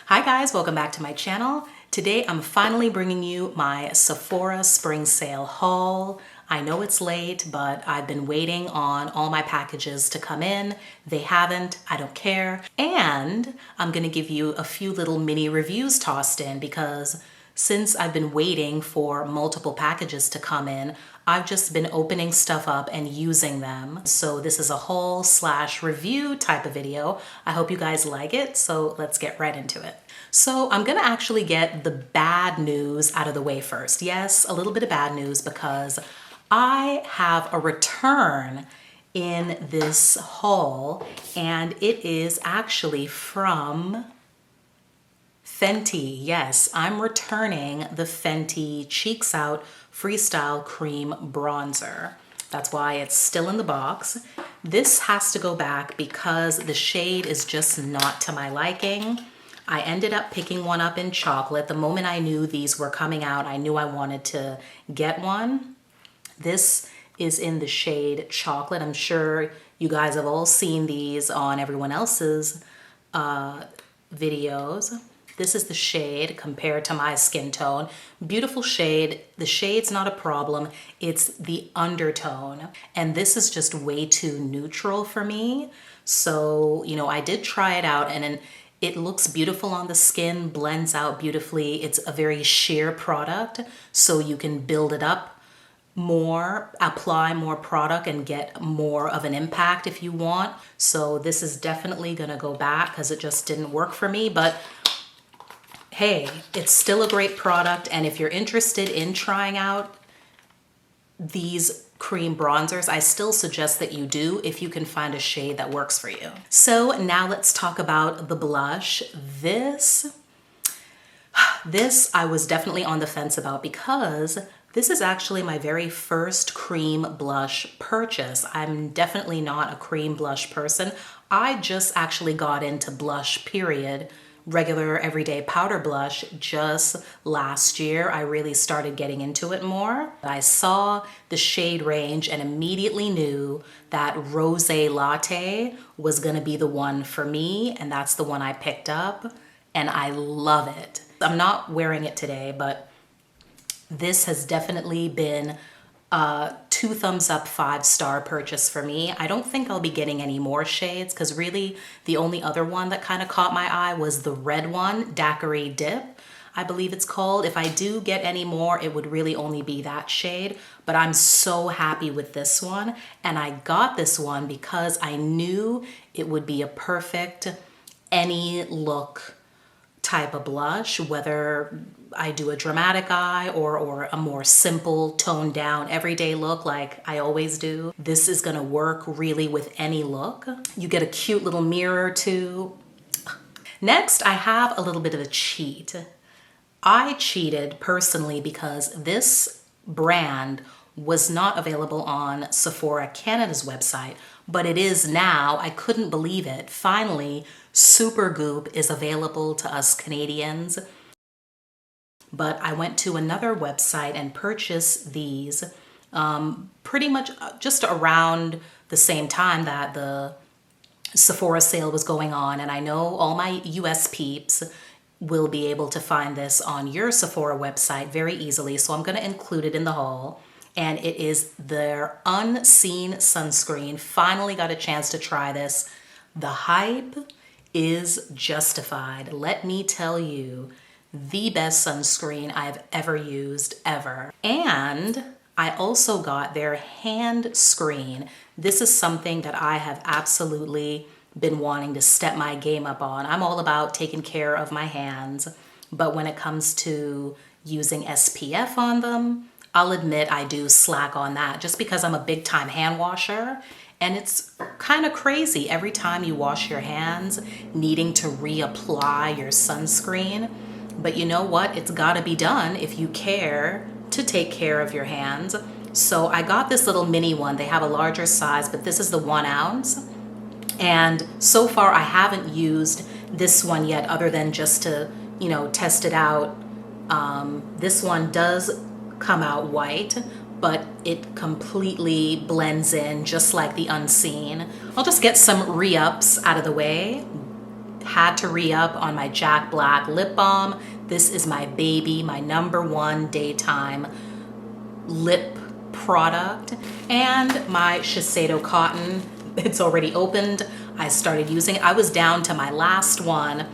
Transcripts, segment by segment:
Hi guys, welcome back to my channel. Today I'm finally bringing you my Sephora spring sale haul. I know it's late, but I've been waiting on all my packages to come in. They haven't, I don't care. And I'm gonna give you a few little mini reviews tossed in because since I've been waiting for multiple packages to come in, I've just been opening stuff up and using them. So this is a haul / review type of video. I hope you guys like it, so let's get right into it. So I'm gonna actually get the bad news out of the way first. Yes, a little bit of bad news because I have a return in this haul and it is actually from Fenty. Yes, I'm returning the Fenty Cheeks Out Freestyle Cream Bronzer. That's why it's still in the box. This has to go back because the shade is just not to my liking. I ended up picking one up in chocolate. The moment I knew these were coming out, I knew I wanted to get one. This is in the shade chocolate. I'm sure you guys have all seen these on everyone else's videos. This is the shade compared to my skin tone. Beautiful shade. The shade's not a problem. It's the undertone. And this is just way too neutral for me. So, you know, I did try it out and it looks beautiful on the skin, blends out beautifully. It's a very sheer product, so you can build it up more, apply more product and get more of an impact if you want. So this is definitely gonna go back because it just didn't work for me, but hey, it's still a great product. And if you're interested in trying out these cream bronzers, I still suggest that you do if you can find a shade that works for you. So now let's talk about the blush. This I was definitely on the fence about because this is actually my very first cream blush purchase. I'm definitely not a cream blush person. I just actually got into blush, period. Regular everyday powder blush just last year. I really started getting into it more. I saw the shade range and immediately knew that Rosé Latte was gonna be the one for me, and that's the one I picked up, and I love it. I'm not wearing it today, but this has definitely been a 2 thumbs up, 5-star purchase for me. I don't think I'll be getting any more shades because really the only other one that kind of caught my eye was the red one, Daiquiri Dip, I believe it's called. If I do get any more, it would really only be that shade, but I'm so happy with this one. And I got this one because I knew it would be a perfect any look type of blush, whether I do a dramatic eye or a more simple toned down everyday look like I always do. This is gonna work really with any look. You get a cute little mirror too. Next, I have a little bit of a cheat. I cheated personally because this brand was not available on Sephora Canada's website, but it is now. I couldn't believe it. Finally, SUPERGOOP is available to us Canadians. But I went to another website and purchased these pretty much just around the same time that the Sephora sale was going on. And I know all my US peeps will be able to find this on your Sephora website very easily. So I'm gonna include it in the haul. And it is their Unseen Sunscreen. Finally got a chance to try this. The hype is justified. Let me tell you, the best sunscreen I've ever used, ever. And I also got their Handscreen. This is something that I have absolutely been wanting to step my game up on. I'm all about taking care of my hands, but when it comes to using SPF on them, I'll admit I do slack on that just because I'm a big time hand washer. And it's kind of crazy every time you wash your hands needing to reapply your sunscreen. But you know what? It's gotta be done if you care to take care of your hands. So I got this little mini one. They have a larger size, but this is the 1 ounce. And so far I haven't used this one yet other than just to, you know, test it out. This one does come out white, but it completely blends in just like the Unseen. I'll just get some re-ups out of the way. Had to re-up on my Jack Black lip balm. This is my baby, my #1 daytime lip product. And my Shiseido cotton, it's already opened. I started using it. I was down to my last one,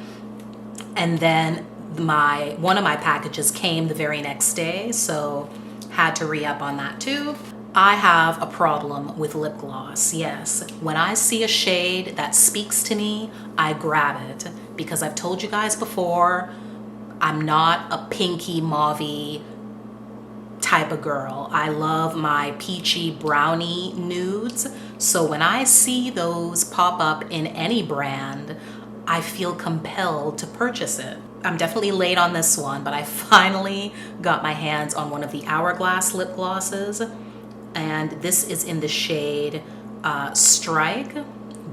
and then one of my packages came the very next day, so had to re-up on that too. I have a problem with lip gloss, yes. When I see a shade that speaks to me, I grab it, because I've told you guys before, I'm not a pinky mauvey type of girl. I love my peachy brownie nudes, so when I see those pop up in any brand, I feel compelled to purchase it. I'm definitely late on this one, but I finally got my hands on one of the Hourglass lip glosses, and this is in the shade Strike.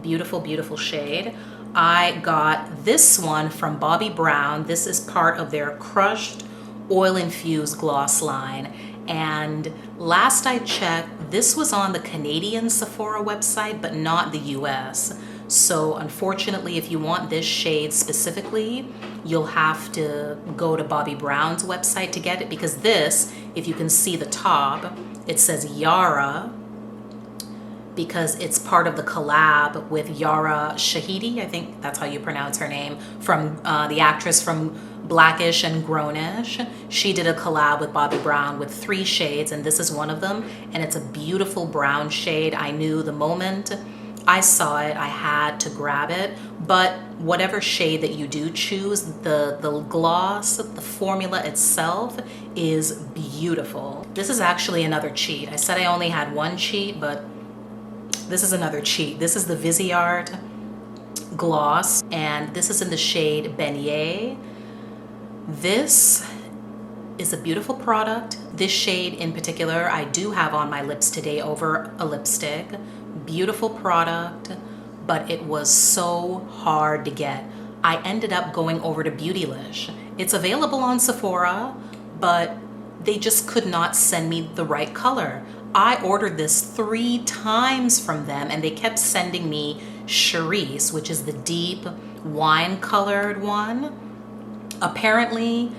Beautiful, beautiful shade. I got this one from Bobbi Brown. This is part of their crushed oil-infused gloss line, and last I checked, this was on the Canadian Sephora website, but not the US. So unfortunately, if you want this shade specifically, you'll have to go to Bobbi Brown's website to get it, because this, if you can see the top, it says Yara, because it's part of the collab with Yara Shahidi, I think that's how you pronounce her name, from the actress from Blackish and Grownish. She did a collab with Bobbi Brown with 3 shades, and this is one of them, and it's a beautiful brown shade. I knew the moment I saw it, I had to grab it. But whatever shade that you do choose, the gloss, the formula itself is beautiful. This is actually another cheat. I said I only had one cheat, but this is another cheat. This is the VISEART gloss, and this is in the shade Beignet. This is a beautiful product. This shade in particular, I do have on my lips today over a lipstick. Beautiful product, but it was so hard to get. I ended up going over to Beautylish. It's available on Sephora, but they just could not send me the right color. I ordered this 3 times from them, and they kept sending me Charisse, which is the deep wine-colored one. Apparently,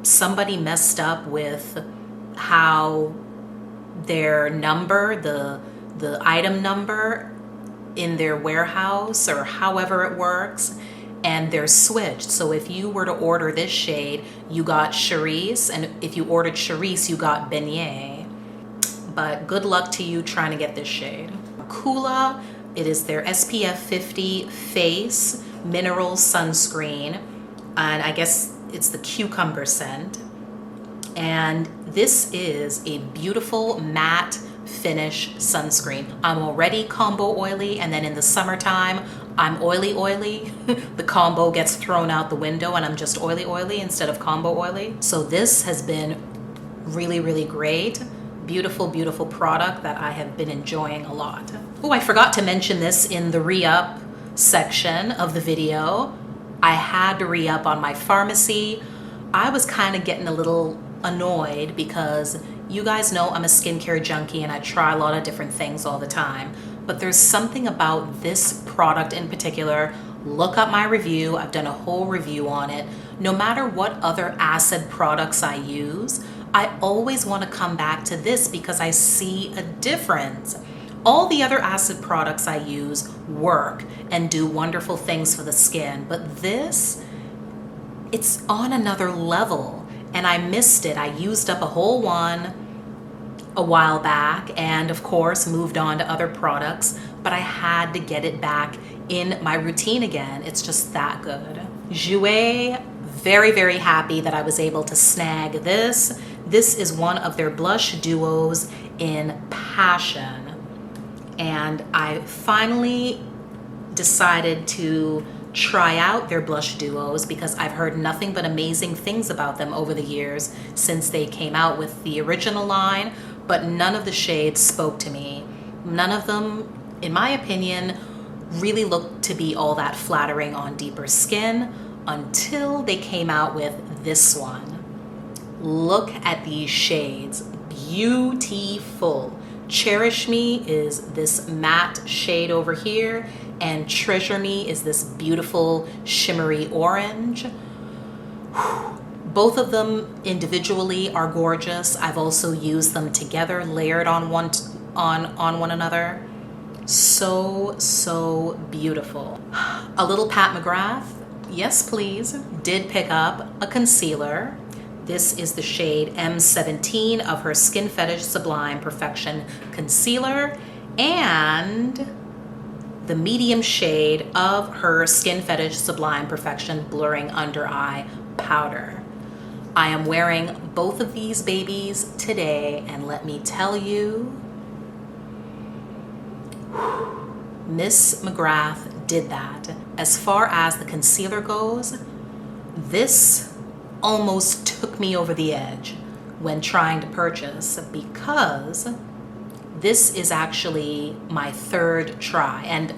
somebody messed up with how their number, the item number in their warehouse, or however it works, and they're switched. So if you were to order this shade, you got Charisse, and if you ordered Charisse, you got Beignet. But good luck to you trying to get this shade. COOLA, it is their SPF 50 face mineral sunscreen, and I guess it's the cucumber scent. And this is a beautiful matte finish sunscreen. I'm already combo oily, and then in the summertime, I'm oily. The combo gets thrown out the window, and I'm just oily instead of combo oily. So this has been really, really great. Beautiful, beautiful product that I have been enjoying a lot. Oh, I forgot to mention this in the re-up section of the video. I had to re-up on my pharmacy. I was kind of getting a little annoyed because you guys know I'm a skincare junkie and I try a lot of different things all the time. But there's something about this product in particular. Look up my review. I've done a whole review on it. No matter what other acid products I use, I always want to come back to this because I see a difference. All the other acid products I use work and do wonderful things for the skin, but this, it's on another level, and I missed it. I used up a whole one a while back, and of course moved on to other products, but I had to get it back in my routine again. It's just that good. JOUER, very, very happy that I was able to snag this. This is one of their blush duos in Passion, and I finally decided to try out their blush duos because I've heard nothing but amazing things about them over the years since they came out with the original line, but none of the shades spoke to me. None of them, in my opinion, really looked to be all that flattering on deeper skin until they came out with this one. Look at these shades, beautiful. Cherish Me is this matte shade over here, and Treasure Me is this beautiful shimmery orange. Both of them individually are gorgeous. I've also used them together, layered on one another. So beautiful. A little Pat McGrath, yes please, did pick up a concealer. This is the shade M17 of her Skin Fetish Sublime Perfection Concealer, and the medium shade of her Skin Fetish Sublime Perfection Blurring Under Eye Powder. I am wearing both of these babies today, and let me tell you, Miss McGrath did that. As far as the concealer goes, this almost took me over the edge when trying to purchase, because this is actually my third try, and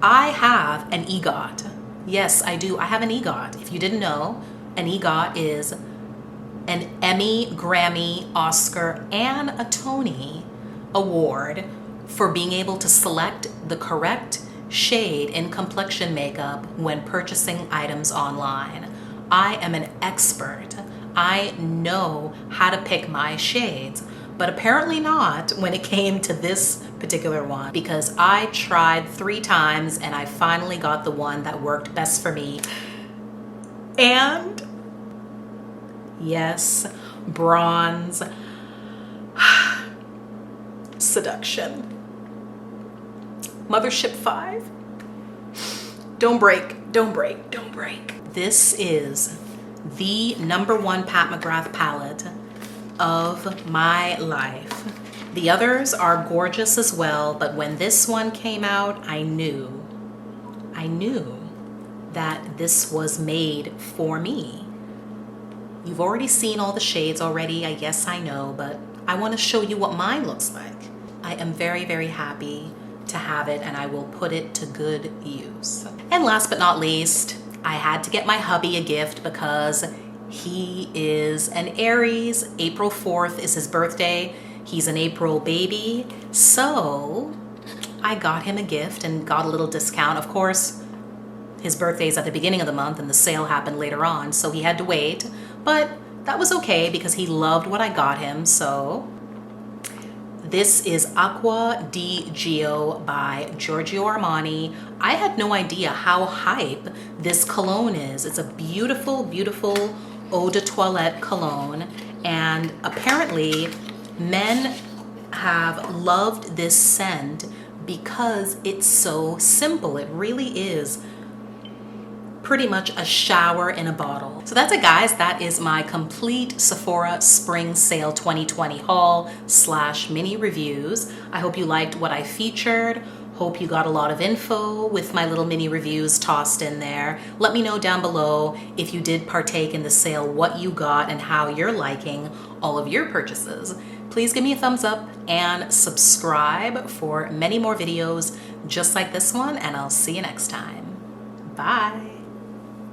I have an EGOT. Yes, I do. I have an EGOT. If you didn't know, an EGOT is an Emmy, Grammy, Oscar, and a Tony award for being able to select the correct shade in complexion makeup when purchasing items online. I am an expert. I know how to pick my shades, but apparently not when it came to this particular one, because I tried 3 times and I finally got the one that worked best for me. And yes, bronze. Seduction. Mothership 5. Don't break, don't break, don't break. This is the #1 Pat McGrath palette of my life. The others are gorgeous as well, but when this one came out, I knew that this was made for me. You've already seen all the shades already, I guess I know, but I want to show you what mine looks like. I am very happy to have it, and I will put it to good use. And last but not least, I had to get my hubby a gift because he is an Aries. April 4th is his birthday. He's an April baby. So I got him a gift and got a little discount. Of course, his birthday's at the beginning of the month and the sale happened later on, so he had to wait. But that was okay because he loved what I got him, so. This is Acqua di Gio by Giorgio Armani. I had no idea how hype this cologne is. It's a beautiful eau de toilette cologne, and apparently men have loved this scent because it's so simple. It really is pretty much a shower in a bottle. So that's it, guys. That is my complete Sephora Spring Sale 2020 haul / mini reviews. I hope you liked what I featured. Hope you got a lot of info with my little mini reviews tossed in there. Let me know down below if you did partake in the sale, what you got and how you're liking all of your purchases. Please give me a thumbs up and subscribe for many more videos just like this one, and I'll see you next time. Bye.